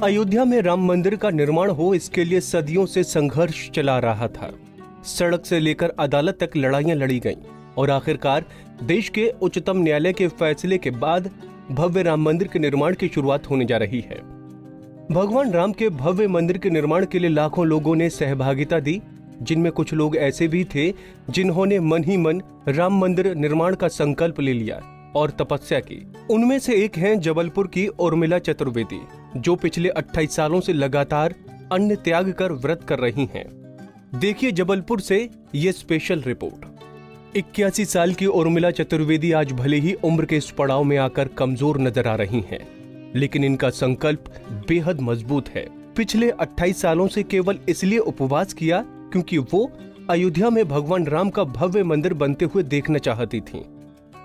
अयोध्या में राम मंदिर का निर्माण हो, इसके लिए सदियों से संघर्ष चला रहा था। सड़क से लेकर अदालत तक लड़ाइयां लड़ी गईं और आखिरकार देश के उच्चतम न्यायालय के फैसले के बाद भव्य राम मंदिर के निर्माण की शुरुआत होने जा रही है। भगवान राम के भव्य मंदिर के निर्माण के लिए लाखों लोगों ने सहभागिता दी, जिनमें कुछ लोग ऐसे भी थे जिन्होंने मन ही मन राम मंदिर निर्माण का संकल्प ले लिया और तपस्या की। उनमें से एक हैं जबलपुर की उर्मिला चतुर्वेदी, जो पिछले 28 सालों से लगातार अन्न त्याग कर व्रत कर रही हैं। देखिए जबलपुर से ये स्पेशल रिपोर्ट। 81 साल की उर्मिला चतुर्वेदी आज भले ही उम्र के इस पड़ाव में आकर कमजोर नजर आ रही हैं, लेकिन इनका संकल्प बेहद मजबूत है। पिछले 28 सालों से केवल इसलिए उपवास किया क्योंकि वो अयोध्या में भगवान राम का भव्य मंदिर बनते हुए देखना चाहती थीं।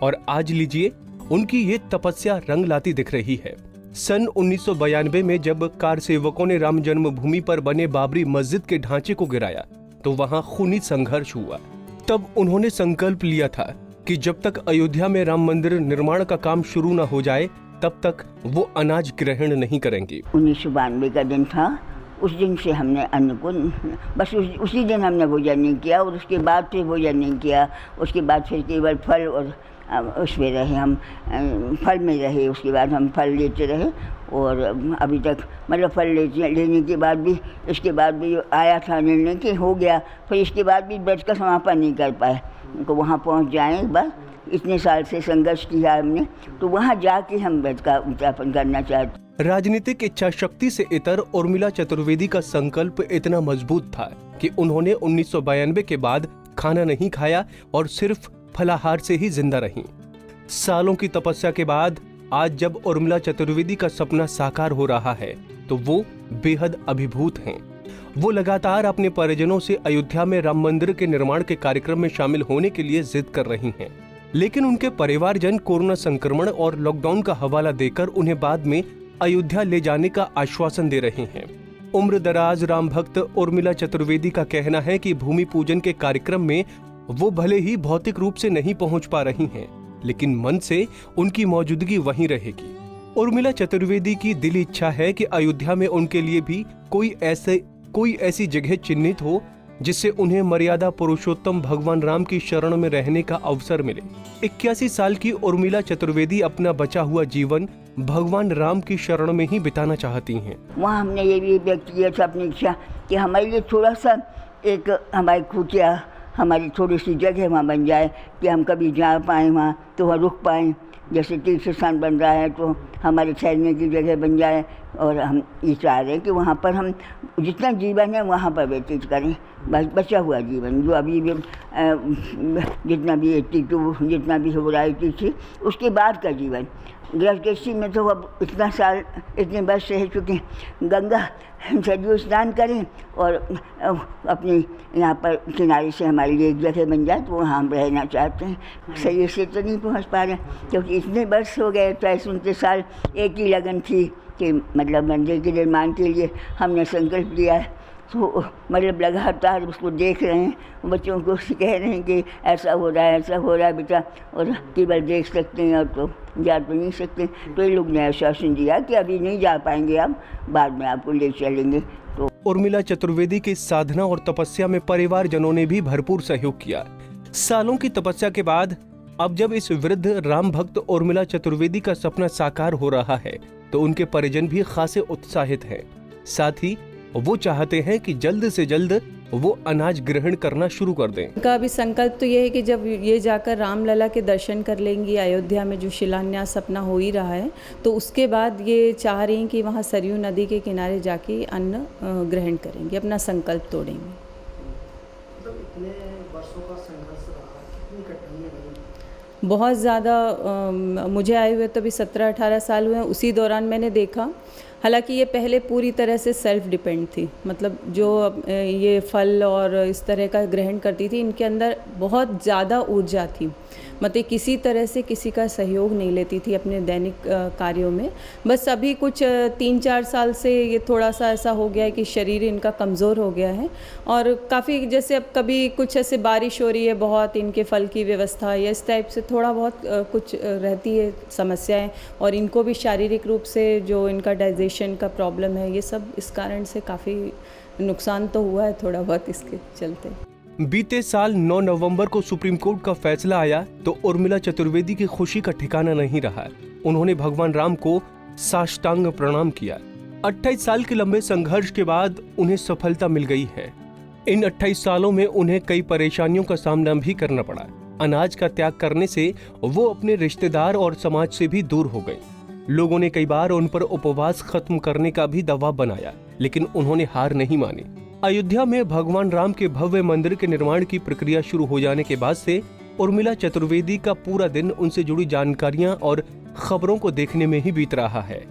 और आज लीजिए उनकी ये तपस्या रंग लाती दिख रही है। सन 1992 में जब कार सेवकों ने राम जन्मभूमि पर बने बाबरी मस्जिद के ढांचे को गिराया तो वहां खूनी संघर्ष हुआ। तब उन्होंने संकल्प लिया था कि जब तक अयोध्या में राम मंदिर निर्माण का काम शुरू न हो जाए तब तक वो अनाज ग्रहण नहीं करेंगी। 1992 का दिन था। उस दिन से हमने अन्न को बस उसी दिन हमने भोजन नहीं किया और उसके बाद फिर भोजन नहीं किया। उसके बाद फिर केवल फल और उसमें रहे, हम फल में रहे। उसके बाद हम फल लेते रहे और अभी तक मतलब फल लेने के बाद भी, इसके बाद भी आया था निर्णय कि हो गया, फिर इसके बाद भी व्रत का समापन नहीं कर पाए। तो वहाँ पहुँच जाएँ एक बार, इतने साल से संघर्ष किया हमने, तो वहाँ जाके हम व्रत का उद्यापन करना चाहते। राजनीतिक इच्छा शक्ति से इतर उर्मिला चतुर्वेदी का संकल्प इतना मजबूत था कि उन्होंने 1992 के बाद खाना नहीं खाया और सिर्फ फलाहार से ही जिंदा रहीं। सालों की तपस्या के बाद आज जब उर्मिला चतुर्वेदी का सपना साकार हो रहा है तो वो बेहद अभिभूत हैं। वो लगातार अपने परिजनों से अयोध्या में राम मंदिर के निर्माण के कार्यक्रम में शामिल होने के लिए जिद कर रही हैं, लेकिन उनके परिवारजन कोरोना संक्रमण और लॉकडाउन का हवाला देकर उन्हें बाद में अयोध्या ले जाने का आश्वासन दे रहे हैं। उम्र दराज राम भक्त उर्मिला चतुर्वेदी का कहना है कि भूमि पूजन के कार्यक्रम में वो भले ही भौतिक रूप से नहीं पहुंच पा रही हैं, लेकिन मन से उनकी मौजूदगी वहीं रहेगी। उर्मिला चतुर्वेदी की दिली इच्छा है कि अयोध्या में उनके लिए भी कोई ऐसी जगह चिन्हित हो जिससे उन्हें मर्यादा पुरुषोत्तम भगवान राम की शरण में रहने का अवसर मिले। 81 साल की उर्मिला चतुर्वेदी अपना बचा हुआ जीवन भगवान राम की शरण में ही बिताना चाहती हैं। वहाँ हमने ये भी व्यक्त किया था अपनी इच्छा कि हमारे लिए थोड़ा सा एक हमारी खुटिया, हमारी थोड़ी सी जगह वहाँ बन जाए कि हम कभी जा पाएँ वहाँ, तो वहाँ रुक पाएँ। जैसे तीर्थ स्थान बन रहा है तो हमारे ठहरने की जगह बन जाए, और हम ये चाह रहे हैं कि वहाँ पर हम जितना जीवन है वहाँ पर व्यतीत करें, बस बचा हुआ जीवन जो अभी भी जितना भी 82 जितना भी हो रहा है 83, उसके बाद का जीवन। गृहस्थी में तो अब इतने वर्ष रह चुके हैं। गंगा सरयू स्नान करें और अपने यहाँ पर किनारे से हमारे लिए एक जगह बन जाए तो वहाँ हम रहना चाहते हैं। सही से तो नहीं पहुँच पा रहे क्योंकि इतने वर्ष हो गए, 29 साल एक ही लगन थी कि मतलब मंदिर के निर्माण के लिए हमने संकल्प लिया है। तो मतलब लगातार उसको देख रहे हैं, बच्चों को कह रहे हैं कि ऐसा हो रहा है बेटा, और केवल देख सकते हैं और तो जा तो नहीं सकते। तो ये लोग ने आश्वासन दिया कि अभी नहीं जा पाएंगे, आप बाद में आपको ले चलेंगे। तो उर्मिला चतुर्वेदी की साधना और तपस्या में परिवारजनों ने भी भरपूर सहयोग किया। सालों की तपस्या के बाद अब जब इस वृद्ध राम भक्त उर्मिला चतुर्वेदी का सपना साकार हो रहा है तो उनके परिजन भी खासे उत्साहित हैं। साथ ही वो चाहते हैं कि जल्द से जल्द वो अनाज ग्रहण करना शुरू कर दें। उनका भी संकल्प तो ये है कि जब ये जाकर रामलला के दर्शन कर लेंगी, अयोध्या में जो शिलान्यास अपना हो ही रहा है, तो उसके बाद ये चाह रही हैं कि वहाँ सरयू नदी के किनारे जाके अन्न ग्रहण करेंगे, अपना संकल्प तोड़ेंगे। बहुत ज़्यादा मुझे आए हुए तो अभी 17-18 साल हुए हैं। उसी दौरान मैंने देखा, हालांकि ये पहले पूरी तरह से सेल्फ डिपेंड थी, मतलब जो ये फल और इस तरह का ग्रहण करती थी, इनके अंदर बहुत ज़्यादा ऊर्जा थी। मतलब किसी तरह से किसी का सहयोग नहीं लेती थी अपने दैनिक कार्यों में। बस अभी कुछ 3-4 साल से ये थोड़ा सा ऐसा हो गया है कि शरीर इनका कमज़ोर हो गया है, और काफ़ी जैसे अब कभी कुछ ऐसे बारिश हो रही है बहुत, इनके फल की व्यवस्था या इस टाइप से थोड़ा बहुत कुछ रहती है समस्याएं, और इनको भी शारीरिक रूप से जो इनका डाइजेशन डाइजेशन का प्रॉब्लम है, ये सब इस कारण से काफ़ी नुकसान तो हुआ है थोड़ा बहुत इसके चलते। बीते साल 9 नवंबर को सुप्रीम कोर्ट का फैसला आया तो उर्मिला चतुर्वेदी की खुशी का ठिकाना नहीं रहा। उन्होंने भगवान राम को साष्टांग प्रणाम किया। 28 साल के लंबे संघर्ष के बाद उन्हें सफलता मिल गई है। इन 28 सालों में उन्हें कई परेशानियों का सामना भी करना पड़ा। अनाज का त्याग करने से वो अपने रिश्तेदार और समाज से भी दूर हो गए। लोगों ने कई बार उन पर उपवास खत्म करने का भी दबाव बनाया, लेकिन उन्होंने हार नहीं मानी। अयोध्या में भगवान राम के भव्य मंदिर के निर्माण की प्रक्रिया शुरू हो जाने के बाद से उर्मिला चतुर्वेदी का पूरा दिन उनसे जुड़ी जानकारियां और खबरों को देखने में ही बीत रहा है।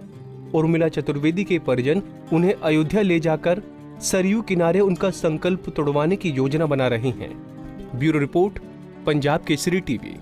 उर्मिला चतुर्वेदी के परिजन उन्हें अयोध्या ले जाकर सरयू किनारे उनका संकल्प तोड़वाने की योजना बना रहे हैं। Bureau report, Punjab Kesari TV.